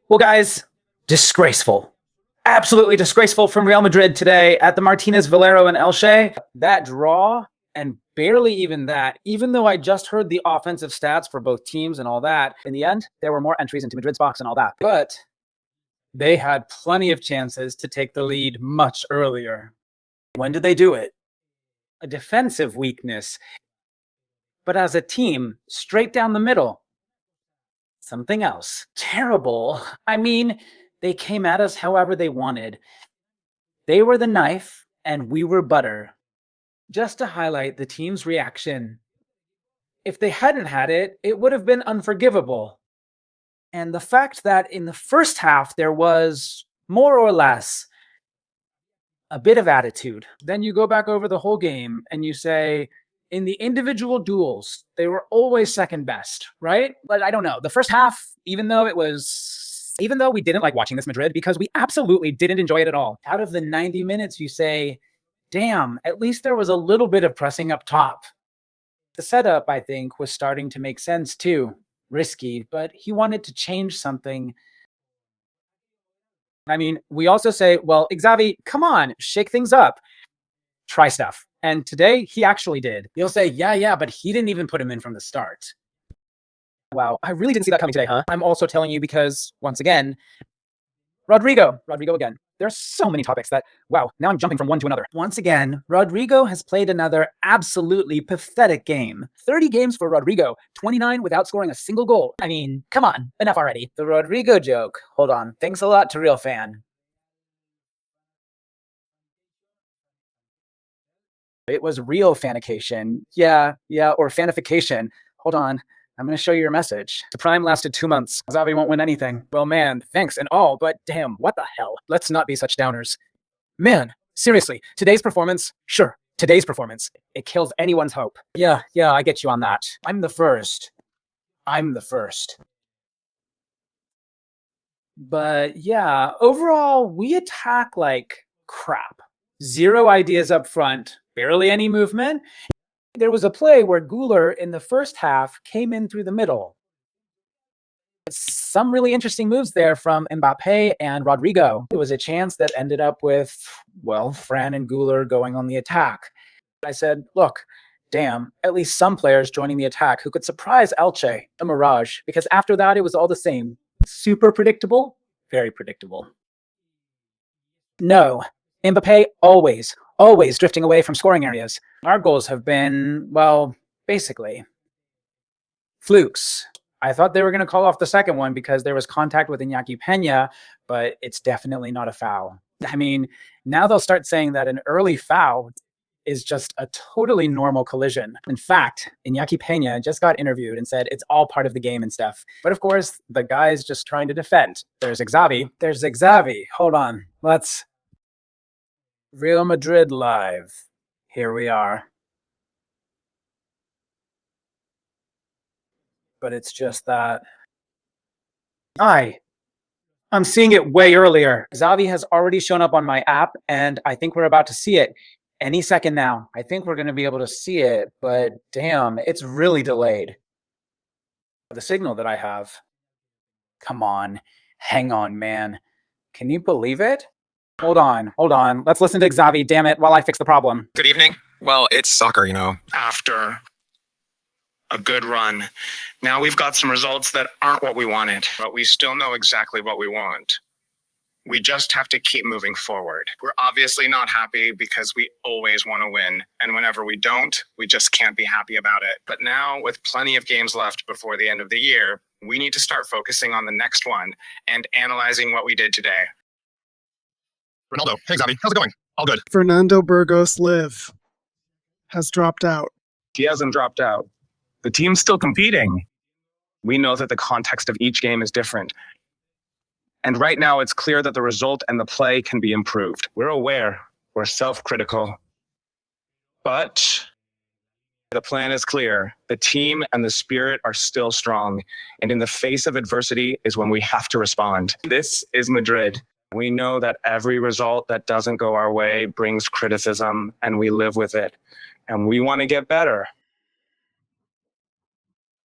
Well, guys, disgraceful. Absolutely disgraceful from Real Madrid today at the Martinez Valero and Elche. That draw, and barely even that, even though I just heard the offensive stats for both teams and all that, in the end, there were more entries into Madrid's box and all that. But they had plenty of chances to take the lead much earlier. When did they do it? A defensive weakness. But as a team, straight down the middle, something else. Terrible. I mean, they came at us however they wanted. They were the knife and we were butter. Just to highlight the team's reaction, if they hadn't had it, it would have been unforgivable. And the fact that in the first half there was more or less a bit of attitude, then you go back over the whole game and you say, in the individual duels, they were always second best, right? But I don't know. The first half, even though we didn't like watching this Madrid because we absolutely didn't enjoy it at all. Out of the 90 minutes, you say, damn, at least there was a little bit of pressing up top. The setup, I think, was starting to make sense too. Risky, but he wanted to change something. I mean, we also say, well, Xavi, come on, shake things up. Try stuff. And today, he actually did. You'll say, yeah, but he didn't even put him in from the start. Wow, I really didn't see that coming today, huh? I'm also telling you because, once again, Rodrigo again. There's so many topics that, wow, now I'm jumping from one to another. Once again, Rodrigo has played another absolutely pathetic game. 30 games for Rodrigo, 29 without scoring a single goal. I mean, come on, enough already. The Rodrigo joke. Hold on. Thanks a lot to Real Fan. It was real fanication. Yeah, or fanification. Hold on. I'm going to show you your message. The prime lasted 2 months. Xavi won't win anything. Well, man, thanks and all, but damn, what the hell? Let's not be such downers. Man, seriously, today's performance, sure, today's performance, it kills anyone's hope. Yeah, I get you on that. I'm the first. But yeah, overall, we attack like crap. Zero ideas up front, barely any movement. There was a play where Güler in the first half came in through the middle. Some really interesting moves there from Mbappé and Rodrigo. It was a chance that ended up with, well, Fran and Güler going on the attack. I said, look, damn, at least some players joining the attack who could surprise Elche, a mirage, because after that, it was all the same. Super predictable, very predictable. No, Mbappé always drifting away from scoring areas. Our goals have been, well, basically flukes. I thought they were going to call off the second one because there was contact with Iñaki Peña, but it's definitely not a foul. I mean, now they'll start saying that an early foul is just a totally normal collision. In fact, Iñaki Peña just got interviewed and said it's all part of the game and stuff. But of course, the guy's just trying to defend. There's Xavi. Hold on. Let's Real Madrid live. Here we are. But it's just that I'm seeing it way earlier. Xavi has already shown up on my app, and I think we're about to see it any second now. I think we're going to be able to see it, but damn, it's really delayed. The signal that I have. Come on, hang on, man. Can you believe it? Hold on. Let's listen to Xavi, damn it, while I fix the problem. Good evening. Well, it's soccer, you know. After a good run, now we've got some results that aren't what we wanted, but we still know exactly what we want. We just have to keep moving forward. We're obviously not happy because we always want to win. And whenever we don't, we just can't be happy about it. But now, with plenty of games left before the end of the year, we need to start focusing on the next one and analyzing what we did today. Ronaldo, hey Xavi, how's it going? All good. Fernando Burgos Live has dropped out. He hasn't dropped out. The team's still competing. We know that the context of each game is different. And right now, it's clear that the result and the play can be improved. We're aware, we're self-critical, but the plan is clear. The team and the spirit are still strong. And in the face of adversity is when we have to respond. This is Madrid. We know that every result that doesn't go our way brings criticism, and we live with it. And we want to get better.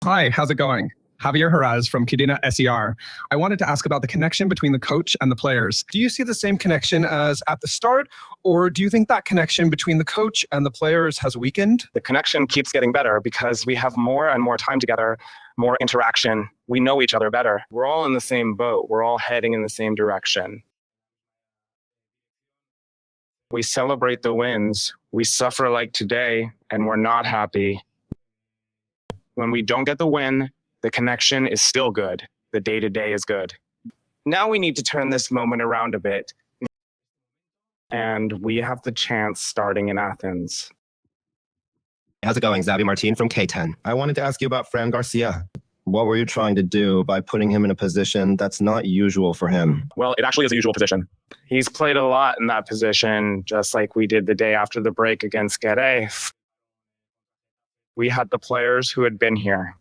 Hi, how's it going? Javier Heraz from Cadena SER. I wanted to ask about the connection between the coach and the players. Do you see the same connection as at the start, or do you think that connection between the coach and the players has weakened? The connection keeps getting better because we have more and more time together, more interaction. We know each other better. We're all in the same boat. We're all heading in the same direction. We celebrate the wins. We suffer like today, and we're not happy. When we don't get the win, the connection is still good. The day-to-day is good. Now we need to turn this moment around a bit. And we have the chance starting in Athens. How's it going? Xavi Martin from K10. I wanted to ask you about Fran Garcia. What were you trying to do by putting him in a position that's not usual for him? Well, it actually is a usual position. He's played a lot in that position, just like we did the day after the break against Getafe. We had the players who had been here.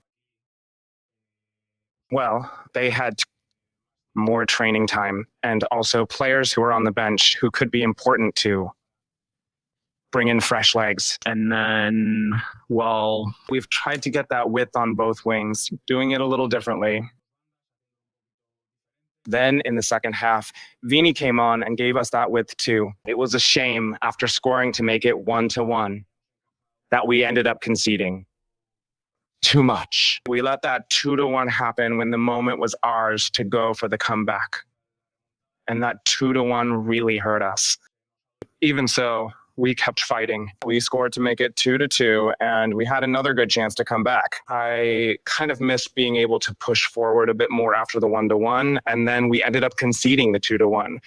Well, they had more training time, and also players who were on the bench who could be important to bring in fresh legs. And then, well, we've tried to get that width on both wings, doing it a little differently. Then in the second half, Vini came on and gave us that width too. It was a shame after scoring to make it 1-1 that we ended up conceding. Too much. We let that 2-1 happen when the moment was ours to go for the comeback. And that 2-1 really hurt us. Even so, we kept fighting. We scored to make it 2-2, and we had another good chance to come back. I kind of missed being able to push forward a bit more after the 1-1, and then we ended up conceding the 2-1.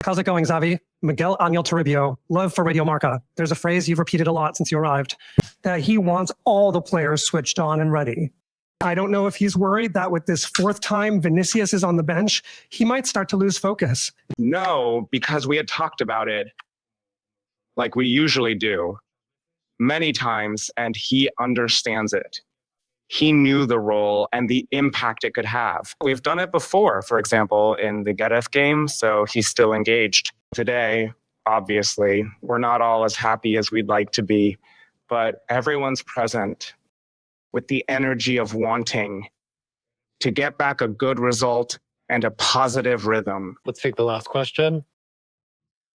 How's it going, Xavi? Miguel Angel Toribio, love for Radio Marca. There's a phrase you've repeated a lot since you arrived, that he wants all the players switched on and ready. I don't know if he's worried that with this fourth time Vinicius is on the bench, he might start to lose focus. No, because we had talked about it like we usually do many times, and he understands it. He knew the role and the impact it could have. We've done it before, for example, in the Getafe game, so he's still engaged. Today, obviously, we're not all as happy as we'd like to be, but everyone's present with the energy of wanting to get back a good result and a positive rhythm. Let's take the last question.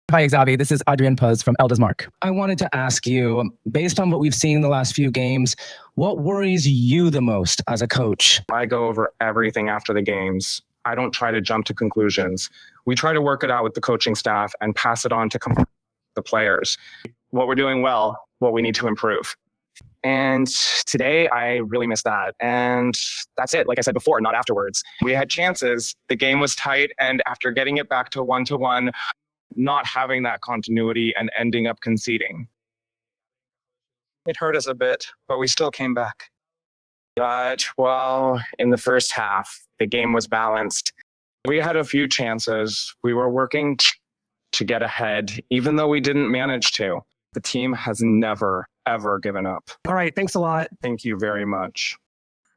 Hi, Xavi. This is Adrian Puz from Elders Mark. I wanted to ask you, based on what we've seen in the last few games, what worries you the most as a coach? I go over everything after the games. I don't try to jump to conclusions. We try to work it out with the coaching staff and pass it on to the players. What we're doing well, what we need to improve. And today, I really missed that. And that's it. Like I said before, not afterwards. We had chances. The game was tight. And after getting it back to 1-1, not having that continuity and ending up conceding. It hurt us a bit, but we still came back. But, well, in the first half, the game was balanced. We had a few chances. We were working to get ahead, even though we didn't manage to. The team has never, ever given up. All right, thanks a lot. Thank you very much.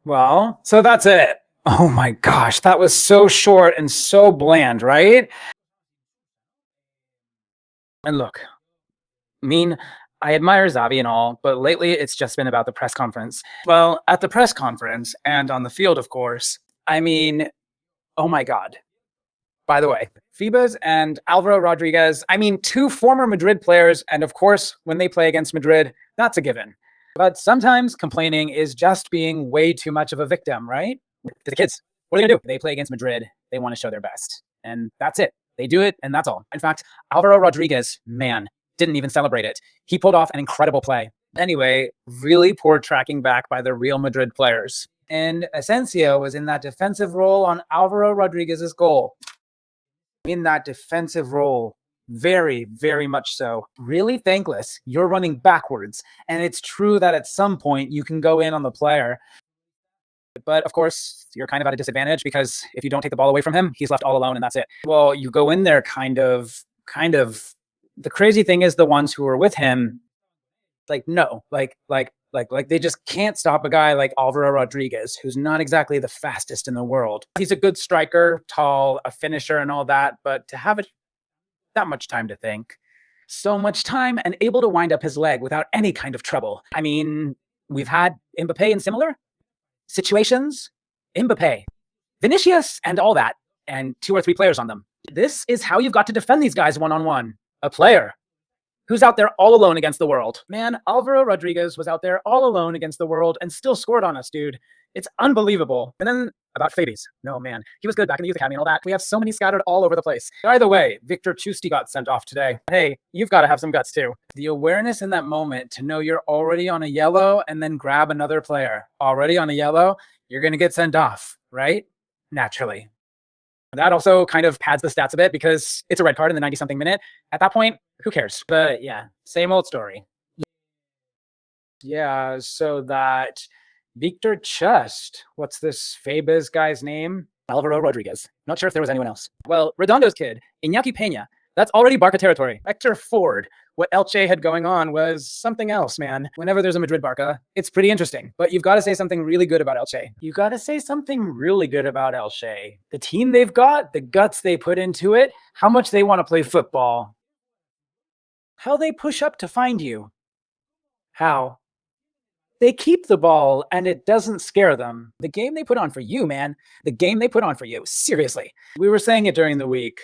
Well, so that's it. Oh my gosh, that was so short and so bland, right? And look, I mean, I admire Xavi and all, but lately it's just been about the press conference. Well, at the press conference and on the field, of course, I mean, oh my God. By the way, Phoebus and Alvaro Rodriguez, I mean, two former Madrid players, and of course, when they play against Madrid, that's a given. But sometimes complaining is just being way too much of a victim, right? The kids, what are they gonna do? They play against Madrid. They want to show their best. And that's it. They do it, and that's all. In fact, Alvaro Rodriguez, man, didn't even celebrate it. He pulled off an incredible play. Anyway, really poor tracking back by the Real Madrid players. And Asensio was in that defensive role on Alvaro Rodriguez's goal. In that defensive role, very, very much so. Really thankless. You're running backwards. And it's true that at some point you can go in on the player. But of course, you're kind of at a disadvantage because if you don't take the ball away from him, he's left all alone and that's it. Well, you go in there kind of. The crazy thing is the ones who are with him, no, they just can't stop a guy like Alvaro Rodriguez, who's not exactly the fastest in the world. He's a good striker, tall, a finisher and all that, but to have that much time to think, so much time and able to wind up his leg without any kind of trouble. I mean, we've had Mbappé in similar situations, Mbappé, Vinicius, and all that, and 2 or 3 players on them. This is how you've got to defend these guys one-on-one. A player who's out there all alone against the world. Man, Alvaro Rodriguez was out there all alone against the world and still scored on us, dude. It's unbelievable. And then about Fades. No, man. He was good back in the youth academy and all that. We have so many scattered all over the place. By the way, Victor Chusti got sent off today. Hey, you've got to have some guts too. The awareness in that moment to know you're already on a yellow and then grab another player. Already on a yellow, you're going to get sent off, right? Naturally. That also kind of pads the stats a bit because it's a red card in the 90-something minute. At that point, who cares? But yeah, same old story. Yeah, so that Victor Chust, what's this Fabez guy's name? Alvaro Rodriguez. Not sure if there was anyone else. Well, Redondo's kid, Iñaki Peña, that's already Barca territory. Hector Ford, what Elche had going on was something else, man. Whenever there's a Madrid Barca, it's pretty interesting. But you've got to say something really good about Elche. You got to say something really good about Elche. The team they've got, the guts they put into it, how much they want to play football. How they push up to find you. How they keep the ball and it doesn't scare them. The game they put on for you, man. The game they put on for you. Seriously. We were saying it during the week.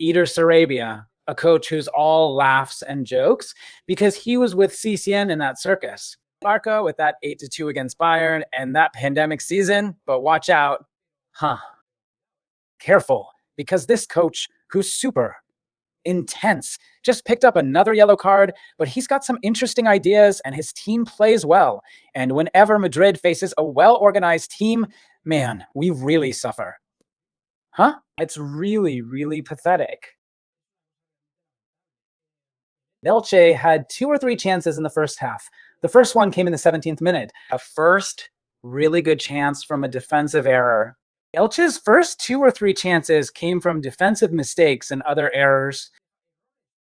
Eder Sarabia, a coach who's all laughs and jokes because he was with CCN in that circus. Barca with that 8-2 against Bayern and that pandemic season, but watch out. Careful, because this coach, who's super intense, just picked up another yellow card, but he's got some interesting ideas and his team plays well. And whenever Madrid faces a well-organized team, man, we really suffer. It's really, really pathetic. Elche had 2 or 3 chances in the first half. The first one came in the 17th minute. A first really good chance from a defensive error. Elche's first 2 or 3 chances came from defensive mistakes and other errors.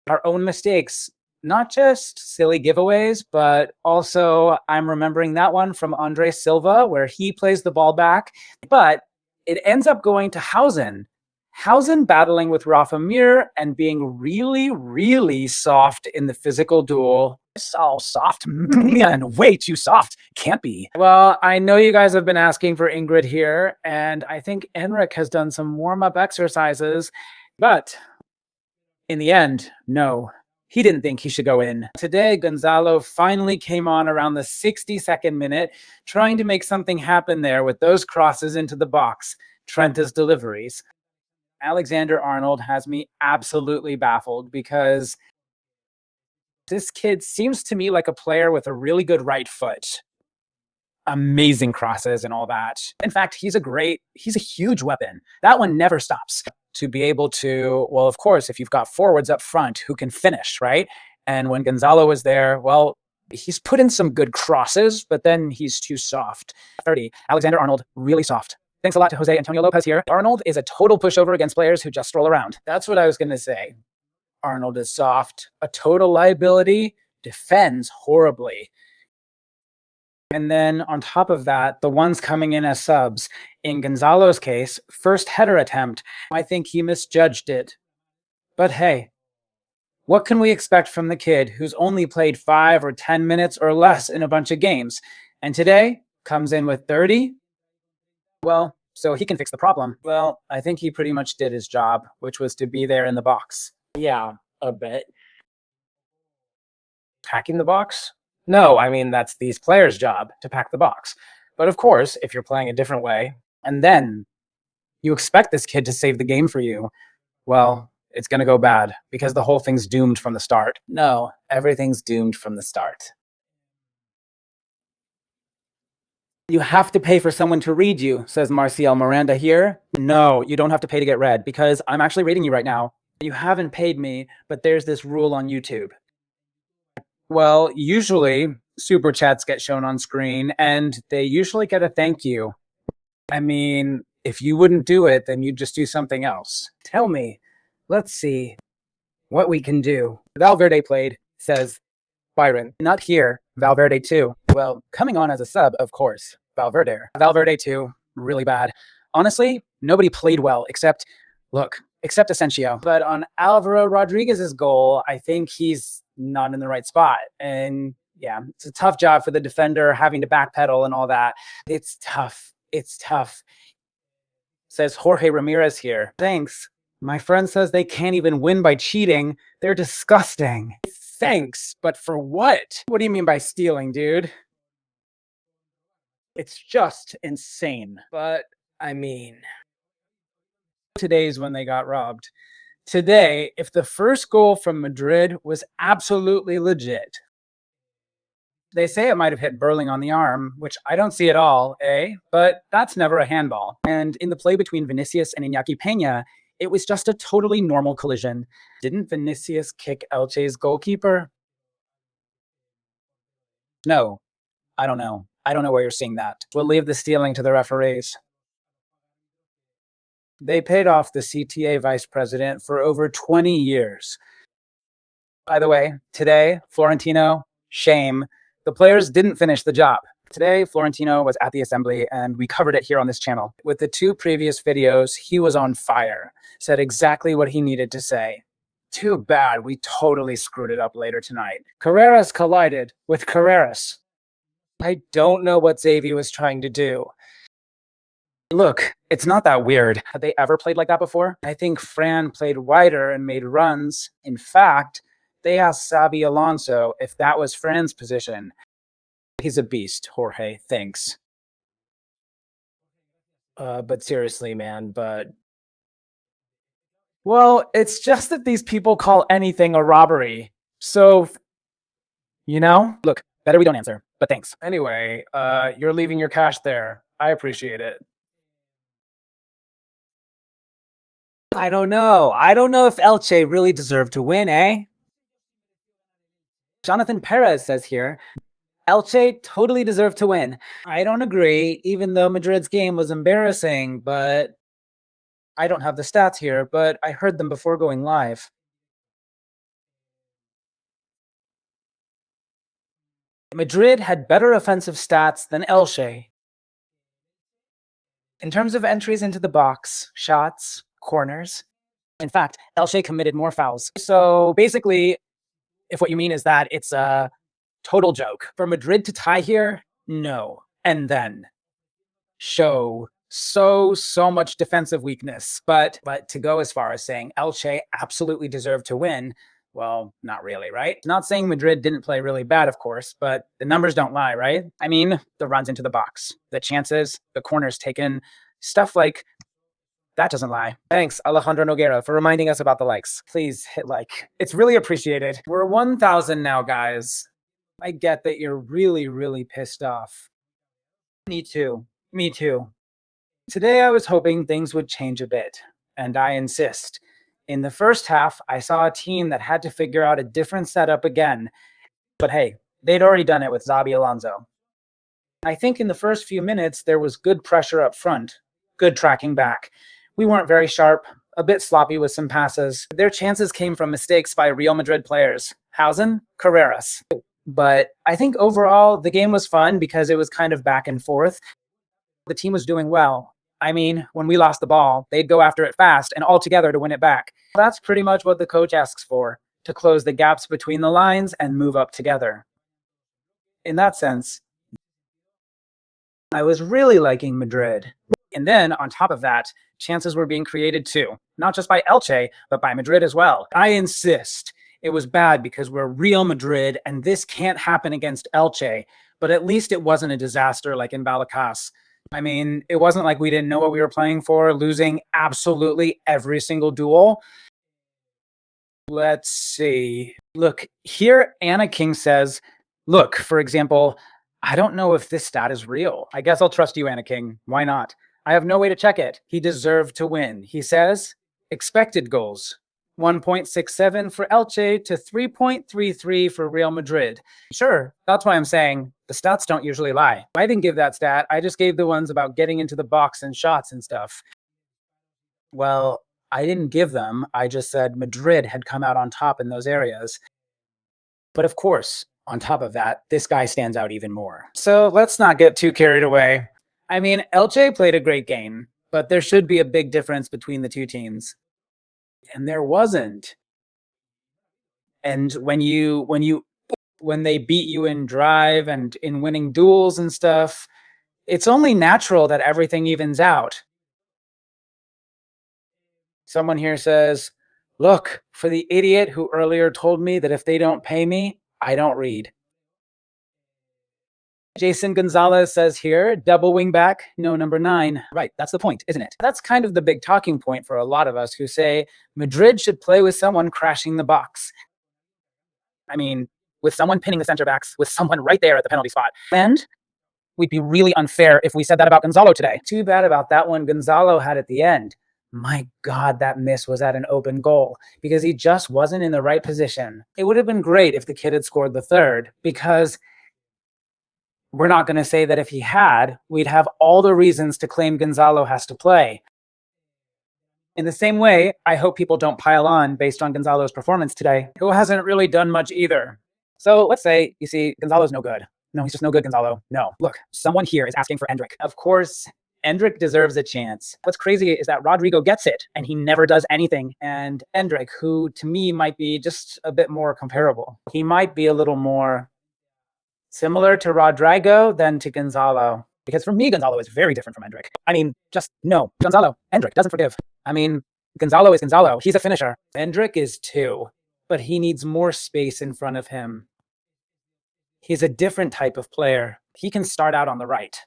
Our own mistakes, not just silly giveaways, but also I'm remembering that one from Andre Silva where he plays the ball back, but it ends up going to Hausen. Hausen battling with Rafa Mir and being really, really soft in the physical duel. So soft, man, way too soft. Can't be. Well, I know you guys have been asking for Ingrid here, and I think Enric has done some warm-up exercises, but in the end, no, he didn't think he should go in. Today, Gonzalo finally came on around the 62nd minute, trying to make something happen there with those crosses into the box, Trenta's deliveries. Alexander-Arnold has me absolutely baffled because this kid seems to me like a player with a really good right foot. Amazing crosses and all that. In fact, he's a huge weapon. That one never stops. To be able to, well, of course, if you've got forwards up front who can finish, right? And when Gonzalo was there, well, he's put in some good crosses, but then he's too soft. 30, Alexander-Arnold, really soft. Thanks a lot to Jose Antonio Lopez here. Arnold is a total pushover against players who just stroll around. That's what I was going to say. Arnold is soft, a total liability, defends horribly. And then on top of that, the ones coming in as subs. In Gonzalo's case, first header attempt, I think he misjudged it. But hey, what can we expect from the kid who's only played 5 or 10 minutes or less in a bunch of games? And today, comes in with 30? Well, so he can fix the problem. Well, I think he pretty much did his job, which was to be there in the box. Yeah, a bit. Packing the box? No, I mean, that's these players' job to pack the box. But of course, if you're playing a different way, and then you expect this kid to save the game for you, well, it's going to go bad because the whole thing's doomed from the start. No, everything's doomed from the start. You have to pay for someone to read you, says Marcial Miranda here. No, you don't have to pay to get read because I'm actually reading you right now. You haven't paid me, but there's this rule on YouTube. Well, usually super chats get shown on screen and they usually get a thank you. I mean, if you wouldn't do it, then you'd just do something else. Tell me, let's see what we can do. Valverde played, says Byron. Not here, Valverde too. Well, coming on as a sub, of course, Valverde. Valverde too, really bad. Honestly, nobody played well except Asensio. But on Alvaro Rodriguez's goal, I think he's not in the right spot. And Yeah, it's a tough job for the defender, having to backpedal and all that. It's tough. It's tough. Says Jorge Ramirez here. Thanks. My friend says they can't even win by cheating. They're disgusting. Thanks, but for what? What do you mean by stealing, dude? It's just insane. But, I mean, today's when they got robbed. Today, if the first goal from Madrid was absolutely legit, they say it might have hit Burling on the arm, which I don't see at all, but that's never a handball. And in the play between Vinicius and Iñaki Peña, it was just a totally normal collision. Didn't Vinicius kick Elche's goalkeeper? No, I don't know. I don't know where you're seeing that. We'll leave the stealing to the referees. They paid off the CTA vice president for over 20 years. By the way, today, Florentino, shame. The players didn't finish the job. Today, Florentino was at the assembly, and we covered it here on this channel. With the 2 previous videos, he was on fire. Said exactly what he needed to say. Too bad we totally screwed it up later tonight. Carreras collided with Carreras. I don't know what Xavi was trying to do. Look, it's not that weird. Had they ever played like that before? I think Fran played wider and made runs. In fact, they asked Xabi Alonso if that was Fran's position. He's a beast, Jorge. Thanks. But seriously, man, Well, it's just that these people call anything a robbery. So, Look, better we don't answer, but thanks. Anyway, you're leaving your cash there. I appreciate it. I don't know. I don't know if Elche really deserved to win, eh? Jonathan Perez says here, Elche totally deserved to win. I don't agree, even though Madrid's game was embarrassing, but I don't have the stats here, but I heard them before going live. Madrid had better offensive stats than Elche. In terms of entries into the box, shots, corners, in fact, Elche committed more fouls. So basically, if what you mean is that it's a total joke. For Madrid to tie here, no. And then show so much defensive weakness. But to go as far as saying Elche absolutely deserved to win, well, not really, right? Not saying Madrid didn't play really bad, of course, but the numbers don't lie, right? I mean, the runs into the box, the chances, the corners taken, stuff like that doesn't lie. Thanks, Alejandro Noguera, for reminding us about the likes. Please hit like. It's really appreciated. We're 1,000 now, guys. I get that you're really pissed off. Me too. Me too. Today I was hoping things would change a bit, and I insist. In the first half, I saw a team that had to figure out a different setup again. But hey, they'd already done it with Xabi Alonso. I think in the first few minutes, there was good pressure up front, good tracking back. We weren't very sharp, a bit sloppy with some passes. Their chances came from mistakes by Real Madrid players. Hausen, Carreras. But I think overall, the game was fun because it was kind of back and forth. The team was doing well. I mean, when we lost the ball, they'd go after it fast and all together to win it back. That's pretty much what the coach asks for, to close the gaps between the lines and move up together. In that sense, I was really liking Madrid. And then, on top of that, chances were being created too. Not just by Elche, but by Madrid as well. I insist. It was bad because we're Real Madrid, and this can't happen against Elche. But at least it wasn't a disaster like in Vallecas. I mean, it wasn't like we didn't know what we were playing for, losing absolutely every single duel. Let's see. Look, here Anna King says, look, for example, I don't know if this stat is real. I guess I'll trust you, Anna King. Why not? I have no way to check it. He deserved to win. He says, expected goals. 1.67 for Elche to 3.33 for Real Madrid. Sure, that's why I'm saying the stats don't usually lie. I didn't give that stat. I just gave the ones about getting into the box and shots and stuff. Well, I didn't give them. I just said Madrid had come out on top in those areas. But of course, on top of that, this guy stands out even more. So let's not get too carried away. I mean, Elche played a great game, but there should be a big difference between the two teams. And there wasn't. And when you when they beat you in drive and in winning duels and stuff, it's only natural that everything evens out. Someone here says, look, for the idiot who earlier told me that if they don't pay me, I don't read. Jason Gonzalez says here, double wing back, no number 9. Right, that's the point, isn't it? That's kind of the big talking point for a lot of us who say Madrid should play with someone crashing the box. I mean, with someone pinning the center backs, with someone right there at the penalty spot. And we'd be really unfair if we said that about Gonzalo today. Too bad about that one Gonzalo had at the end. My God, that miss was at an open goal because he just wasn't in the right position. It would have been great if the kid had scored the third, because we're not going to say that if he had, we'd have all the reasons to claim Gonzalo has to play. In the same way, I hope people don't pile on based on Gonzalo's performance today, who hasn't really done much either. So let's say, you see, Gonzalo's no good. No, he's just no good, Gonzalo. No. Look, someone here is asking for Endrick. Of course, Endrick deserves a chance. What's crazy is that Rodrigo gets it, and he never does anything. And Endrick, who to me might be just a bit more comparable. He might be a little more similar to Rodrigo than to Gonzalo. Because for me, Gonzalo is very different from Endrick. I mean, just no. Gonzalo, Endrick doesn't forgive. I mean, Gonzalo is Gonzalo. He's a finisher. Endrick is too, but he needs more space in front of him. He's a different type of player. He can start out on the right.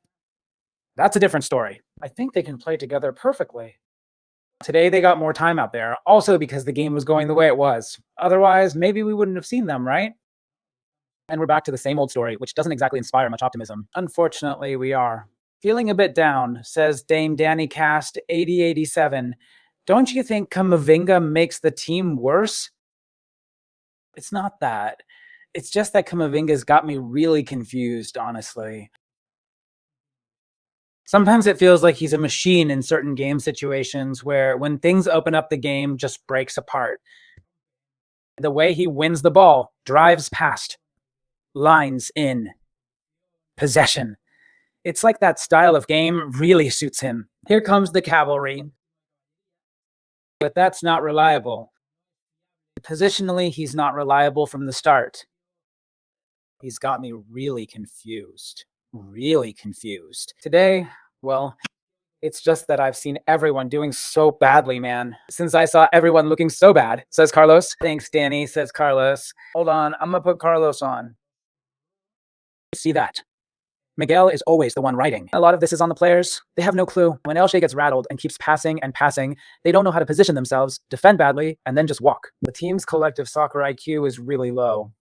That's a different story. I think they can play together perfectly. Today they got more time out there, also because the game was going the way it was. Otherwise, maybe we wouldn't have seen them, right? And we're back to the same old story, which doesn't exactly inspire much optimism. Unfortunately, we are. Feeling a bit down, says Dame Danny Cast 8087. Don't you think Camavinga makes the team worse? It's not that. It's just that Camavinga's got me really confused, honestly. Sometimes it feels like he's a machine in certain game situations where when things open up, the game just breaks apart. The way he wins the ball, drives past, lines in, possession. It's like that style of game really suits him. Here comes the cavalry. But that's not reliable. Positionally, he's not reliable from the start. He's got me really confused. Really confused. Today, well, it's just that I've seen everyone doing so badly, man. Since I saw everyone looking so bad, says Carlos. Thanks, Danny, says Carlos. Hold on, I'm gonna put Carlos on. See that? Miguel is always the one writing. A lot of this is on the players. They have no clue. When Elche gets rattled and keeps passing and passing, they don't know how to position themselves, defend badly, and then just walk. The team's collective soccer IQ is really low.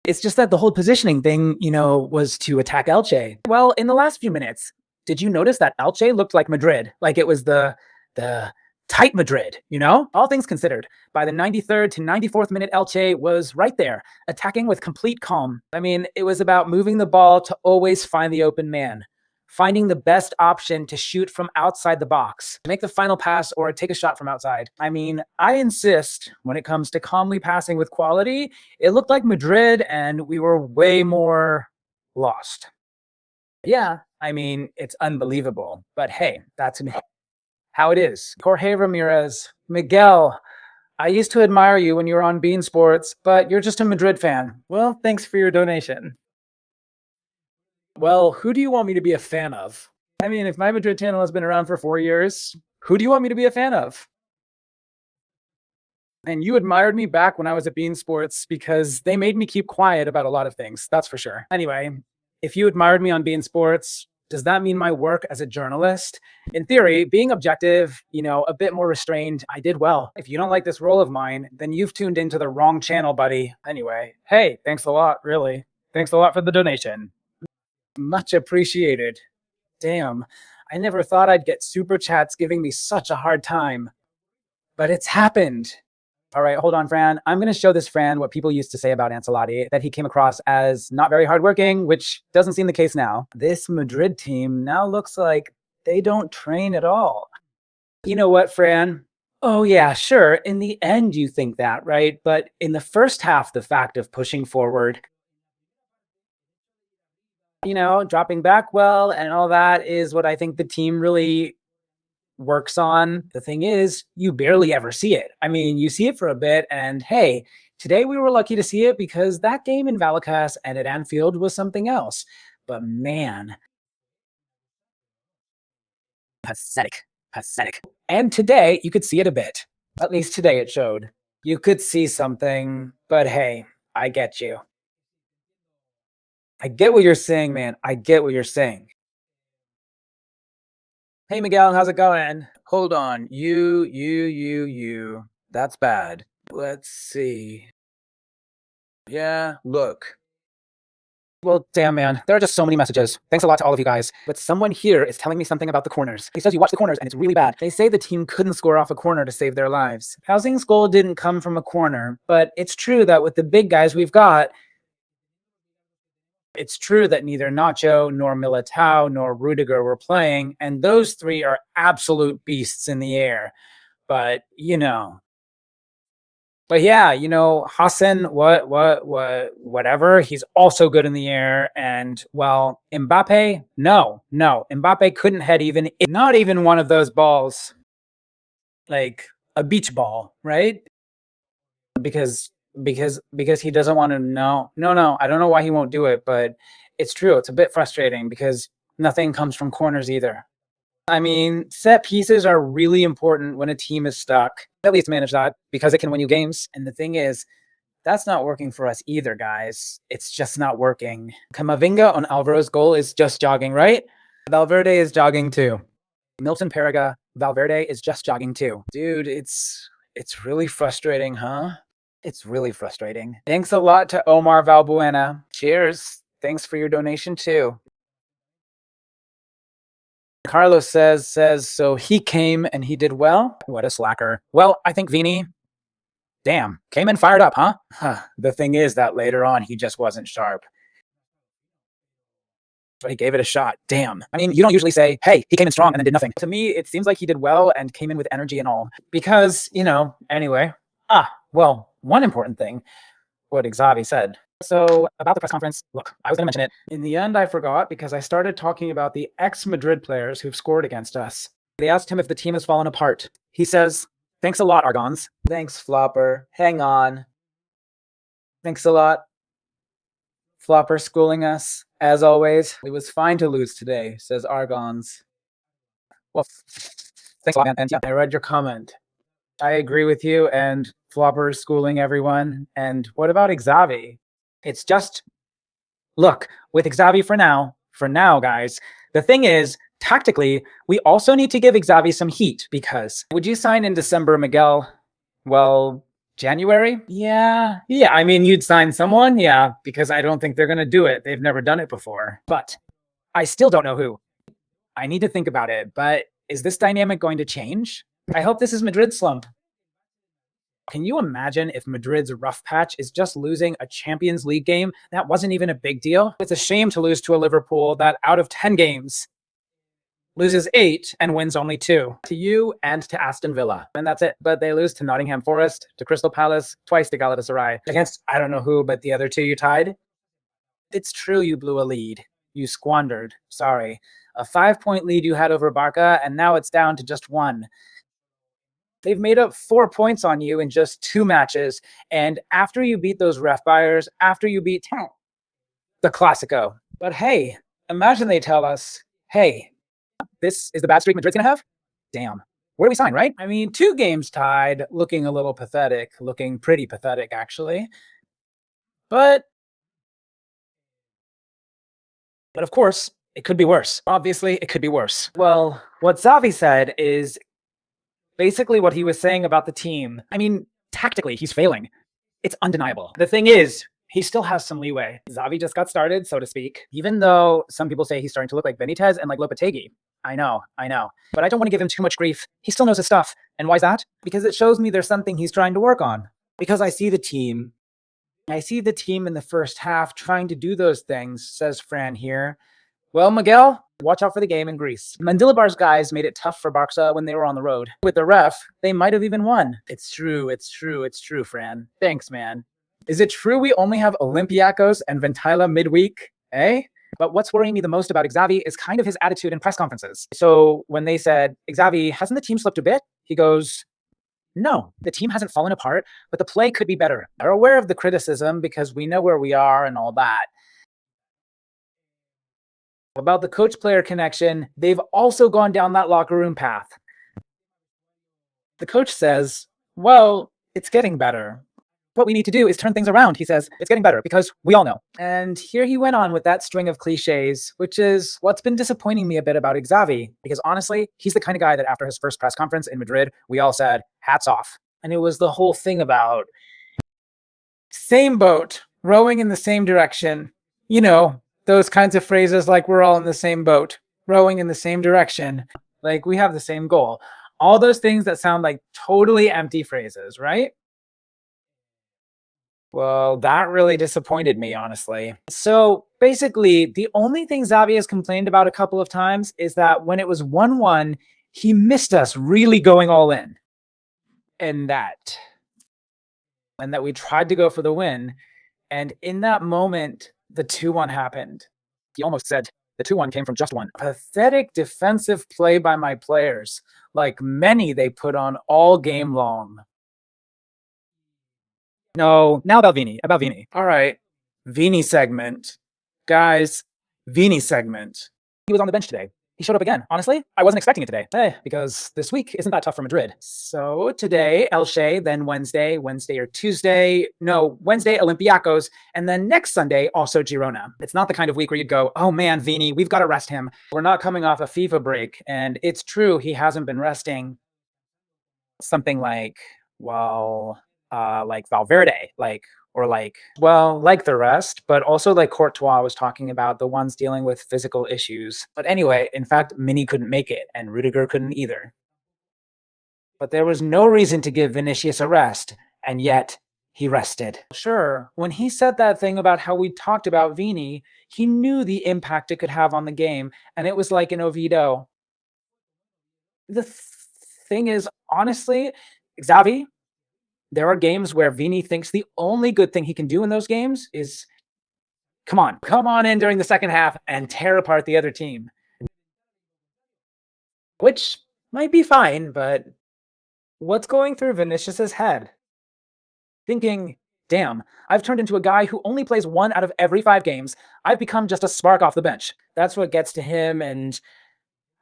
It's just that the whole positioning thing, was to attack Elche. Well, in the last few minutes, did you notice that Elche looked like Madrid? Like it was the tight Madrid, All things considered, by the 93rd to 94th minute, Elche was right there, attacking with complete calm. I mean, it was about moving the ball to always find the open man, finding the best option to shoot from outside the box, make the final pass or take a shot from outside. I mean, I insist, when it comes to calmly passing with quality, it looked like Madrid and we were way more lost. Yeah, I mean, it's unbelievable, but hey, that's how it is. Jorge Ramirez, Miguel, I used to admire you when you were on Bean Sports, but you're just a Madrid fan. Well, thanks for your donation. Well, who do you want me to be a fan of? I mean, if my Madrid channel has been around for 4 years, who do you want me to be a fan of? And you admired me back when I was at Bean Sports because they made me keep quiet about a lot of things, that's for sure. Anyway, if you admired me on Bean Sports, does that mean my work as a journalist? In theory, being objective, a bit more restrained, I did well. If you don't like this role of mine, then you've tuned into the wrong channel, buddy. Anyway, hey, thanks a lot, really. Thanks a lot for the donation. Much appreciated. Damn, I never thought I'd get super chats giving me such a hard time. But it's happened. All right, hold on, Fran. I'm going to show this Fran what people used to say about Ancelotti, that he came across as not very hardworking, which doesn't seem the case now. This Madrid team now looks like they don't train at all. You know what, Fran? Oh, yeah, sure. In the end, you think that, right? But in the first half, the fact of pushing forward, dropping back well and all that is what I think the team really works on. The thing is, you barely ever see it. I mean, you see it for a bit and hey, Today we were lucky to see it because that game in Vallecas and at Anfield was something else. But man, pathetic, pathetic. And today you could see it a bit. At least today it showed. You could see something, but hey, I get you. I get what you're saying, man. I get what you're saying. Hey, Miguel, how's it going? Hold on. You. That's bad. Let's see. Yeah, look. Well, damn, man. There are just so many messages. Thanks a lot to all of you guys. But someone here is telling me something about the corners. He says you watch the corners and it's really bad. They say the team couldn't score off a corner to save their lives. Housing's goal didn't come from a corner, but it's true that with the big guys we've got, it's true that neither Nacho, nor Militao, nor Rudiger were playing, and those three are absolute beasts in the air. But, But yeah, Hassan, whatever, he's also good in the air. And, well, Mbappe, no. Mbappe couldn't head not even one of those balls, like a beach ball, right? Because he doesn't want to. No, I don't know why he won't do it, but it's true. It's a bit frustrating because nothing comes from corners either. I mean, set pieces are really important when a team is stuck. At least manage that because it can win you games. And the thing is, that's not working for us either, guys. It's just not working. Camavinga on Alvaro's goal is just jogging, right? Valverde is jogging too. Milton Periga, Valverde is just jogging too. Dude, it's really frustrating, huh? It's really frustrating. Thanks a lot to Omar Valbuena. Cheers. Thanks for your donation too. Carlos says, so he came and he did well? What a slacker. Well, I think Vini, damn, came in fired up, huh? The thing is that later on, he just wasn't sharp. But he gave it a shot. Damn. I mean, you don't usually say, hey, he came in strong and then did nothing. To me, it seems like he did well and came in with energy and all. Because, anyway. Well, one important thing, what Xavi said. So about the press conference, look, I was going to mention it. In the end, I forgot because I started talking about the ex-Madrid players who've scored against us. They asked him if the team has fallen apart. He says, thanks a lot, Argons. Thanks, Flopper. Hang on. Thanks a lot. Flopper schooling us, as always. It was fine to lose today, says Argons. Well, thanks a lot, man. And yeah, I read your comment. I agree with you, and Flopper is schooling everyone. And what about Xavi? It's just, look, with Xavi for now, guys, the thing is, tactically, we also need to give Xavi some heat because would you sign in December, Miguel? Well, January? Yeah. I mean, you'd sign someone? Yeah, because I don't think they're going to do it. They've never done it before. But I still don't know who. I need to think about it. But is this dynamic going to change? I hope this is Madrid's slump. Can you imagine if Madrid's rough patch is just losing a Champions League game that wasn't even a big deal? It's a shame to lose to a Liverpool that out of 10 games loses 8 and wins only 2. To you and to Aston Villa. And that's it. But they lose to Nottingham Forest, to Crystal Palace, twice to Galatasaray. Against I don't know who, but the other 2 you tied. It's true you blew a lead. You squandered. Sorry. A 5-point lead you had over Barca, and now it's down to just 1. They've made up 4 points on you in just 2 matches. And after you beat those ref buyers, after you beat the Clasico. But hey, imagine they tell us, hey, this is the bad streak Madrid's going to have? Damn. Where do we sign, right? I mean, 2 games tied, looking a little pathetic, looking pretty pathetic, actually. But of course, it could be worse. Obviously, it could be worse. Well, what Xavi said is basically what he was saying about the team. I mean, tactically, he's failing. It's undeniable. The thing is, he still has some leeway. Xavi just got started, so to speak, even though some people say he's starting to look like Benitez and like Lopetegui. I know. But I don't want to give him too much grief. He still knows his stuff. And why is that? Because it shows me there's something he's trying to work on. Because I see the team in the first half trying to do those things, says Fran here. Well, Miguel, watch out for the game in Greece. Mendilibar's guys made it tough for Barca when they were on the road. With the ref, they might have even won. It's true, Fran. Thanks, man. Is it true we only have Olympiacos and Ventila midweek? Eh? But what's worrying me the most about Xavi is kind of his attitude in press conferences. So when they said, Xavi, hasn't the team slipped a bit? He goes, No, the team hasn't fallen apart, but the play could be better. They're aware of the criticism because we know where we are and all that. About the coach-player connection, they've also gone down that locker room path. The coach says, well, it's getting better. What we need to do is turn things around, he says. It's getting better because we all know. And here he went on with that string of cliches, which is what's been disappointing me a bit about Xavi, because honestly, he's the kind of guy that after his first press conference in Madrid, we all said, hats off. And it was the whole thing about same boat, rowing in the same direction. You know, those kinds of phrases like we're all in the same boat, rowing in the same direction, like we have the same goal. All those things that sound like totally empty phrases, right? Well, that really disappointed me, honestly. So basically, the only thing Xavi has complained about a couple of times is that when it was 1-1, he missed us really going all in. And that we tried to go for the win. And in that moment, the 2-1 happened. He almost said the 2-1 came from just one. Pathetic defensive play by my players, like many they put on all game long. No, now about Vini. All right, Vini segment. Guys, Vini segment. He was on the bench today. He showed up again. Honestly, I wasn't expecting it today. Because this week isn't that tough for Madrid. So today, Elche, then Wednesday or Tuesday. No, Wednesday, Olympiacos. And then next Sunday, also Girona. It's not the kind of week where you'd go, oh man, Vini, we've got to rest him. We're not coming off a FIFA break. And it's true, he hasn't been resting. Something like, well, like Valverde, like the rest, but also like Courtois was talking about the ones dealing with physical issues. But anyway, in fact, Mini couldn't make it and Rudiger couldn't either. But there was no reason to give Vinicius a rest, and yet he rested. Sure, when he said that thing about how we talked about Vini, he knew the impact it could have on the game, and it was like in Oviedo. The thing is, honestly, Xavi, there are games where Vini thinks the only good thing he can do in those games is come on in during the second half and tear apart the other team. Which might be fine, but what's going through Vinicius's head? Thinking, damn, I've turned into a guy who only plays 1 out of every 5 games. I've become just a spark off the bench. That's what gets to him, and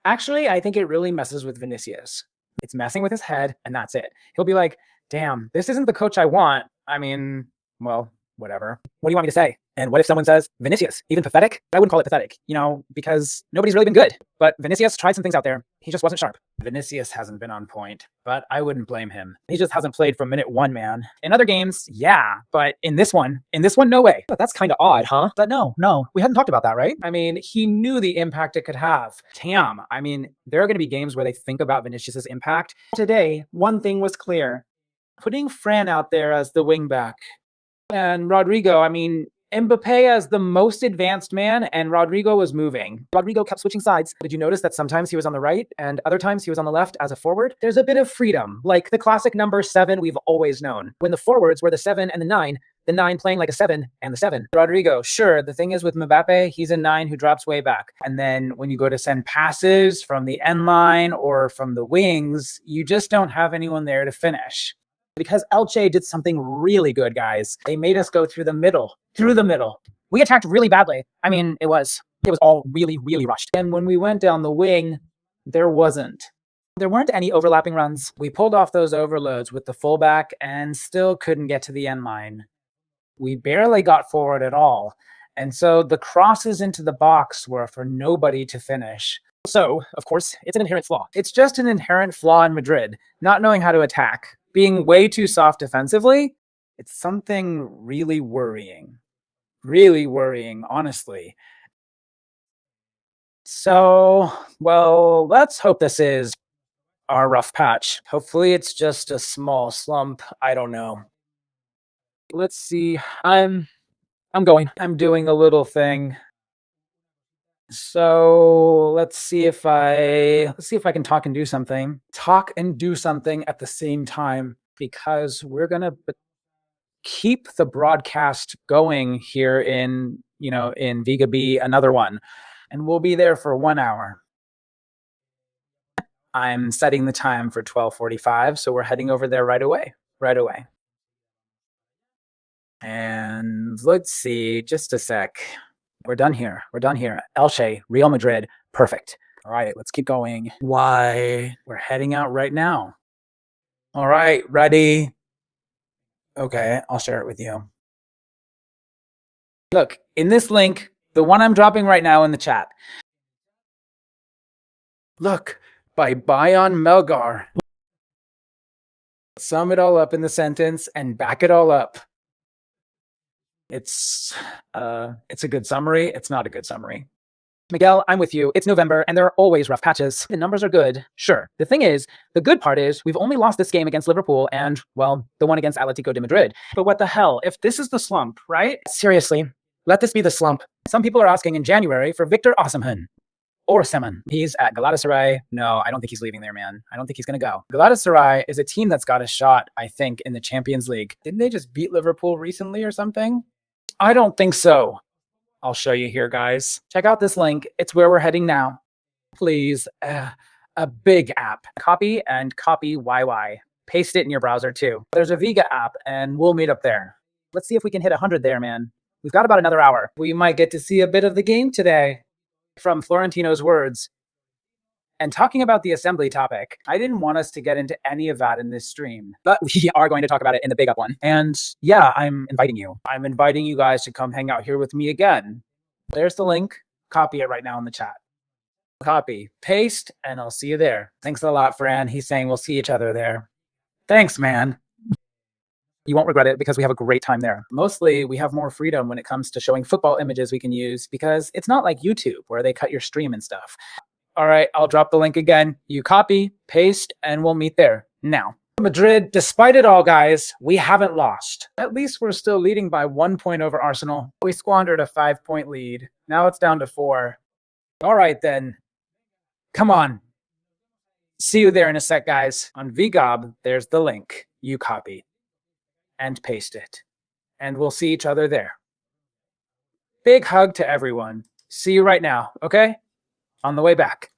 actually, I think it really messes with Vinicius. It's messing with his head, and that's it. He'll be like, damn, this isn't the coach I want. I mean, well, whatever. What do you want me to say? And what if someone says, Vinicius, even pathetic? I wouldn't call it pathetic, because nobody's really been good. But Vinicius tried some things out there. He just wasn't sharp. Vinicius hasn't been on point, but I wouldn't blame him. He just hasn't played from minute 1, man. In other games, yeah, but in this one, no way. But that's kind of odd, huh? But no, we hadn't talked about that, right? I mean, he knew the impact it could have. Damn, I mean, there are going to be games where they think about Vinicius's impact. Today, one thing was clear. Putting Fran out there as the wingback and Rodrigo, I mean, Mbappé as the most advanced man, and Rodrigo was moving. Rodrigo kept switching sides. Did you notice that sometimes he was on the right and other times he was on the left as a forward? There's a bit of freedom, like the classic number 7 we've always known. When the forwards were the 7 and the 9 playing like a 7 and the 7. Rodrigo, sure, the thing is with Mbappe, he's a 9 who drops way back. And then when you go to send passes from the end line or from the wings, you just don't have anyone there to finish. Because Elche did something really good, guys. They made us go through the middle. We attacked really badly. I mean, it was all really, really rushed. And when we went down the wing, there weren't any overlapping runs. We pulled off those overloads with the fullback and still couldn't get to the end line. We barely got forward at all. And so the crosses into the box were for nobody to finish. So, of course, it's an inherent flaw. It's just an inherent flaw in Madrid, not knowing how to attack. Being way too soft defensively, it's something really worrying, honestly. So, well, let's hope this is our rough patch. Hopefully it's just a small slump. I don't know. Let's see. I'm doing a little thing. So let's see if I can talk and do something. Talk and do something at the same time, because we're gonna keep the broadcast going here in Viga B, another one, and we'll be there for 1 hour. I'm setting the time for 12:45, so we're heading over there right away. Right away. And let's see, just a sec. We're done here. We're done here. Elche, Real Madrid, perfect. All right, let's keep going. Why? We're heading out right now. All right, ready? Okay, I'll share it with you. Look, in this link, the one I'm dropping right now in the chat. Look, by Bayan Melgar. Sum it all up in the sentence and back it all up. It's a good summary. It's not a good summary. Miguel, I'm with you. It's November, and there are always rough patches. The numbers are good, sure. The thing is, the good part is we've only lost this game against Liverpool and, well, the one against Atletico de Madrid. But what the hell? If this is the slump, right? Seriously, let this be the slump. Some people are asking in January for Victor Osimhen. Or Semen. He's at Galatasaray. No, I don't think he's leaving there, man. I don't think he's going to go. Galatasaray is a team that's got a shot, I think, in the Champions League. Didn't they just beat Liverpool recently or something? I don't think so. I'll show you here, guys. Check out this link. It's where we're heading now. Please, a big app. Copy and copy YY. Paste it in your browser too. There's a Vega app and we'll meet up there. Let's see if we can hit 100 there, man. We've got about another hour. We might get to see a bit of the game today. From Florentino's words. And talking about the assembly topic, I didn't want us to get into any of that in this stream, but we are going to talk about it in the big up one. And yeah, I'm inviting you. I'm inviting you guys to come hang out here with me again. There's the link. Copy it right now in the chat. Copy, paste, and I'll see you there. Thanks a lot, Fran. He's saying we'll see each other there. Thanks, man. You won't regret it because we have a great time there. Mostly, we have more freedom when it comes to showing football images we can use because it's not like YouTube where they cut your stream and stuff. All right, I'll drop the link again. You copy, paste, and we'll meet there now. Madrid, despite it all, guys, we haven't lost. At least we're still leading by 1 point over Arsenal. We squandered a 5-point lead. Now it's down to 4. All right, then. Come on. See you there in a sec, guys. On VGOB, there's the link. You copy and paste it. And we'll see each other there. Big hug to everyone. See you right now, okay? On the way back.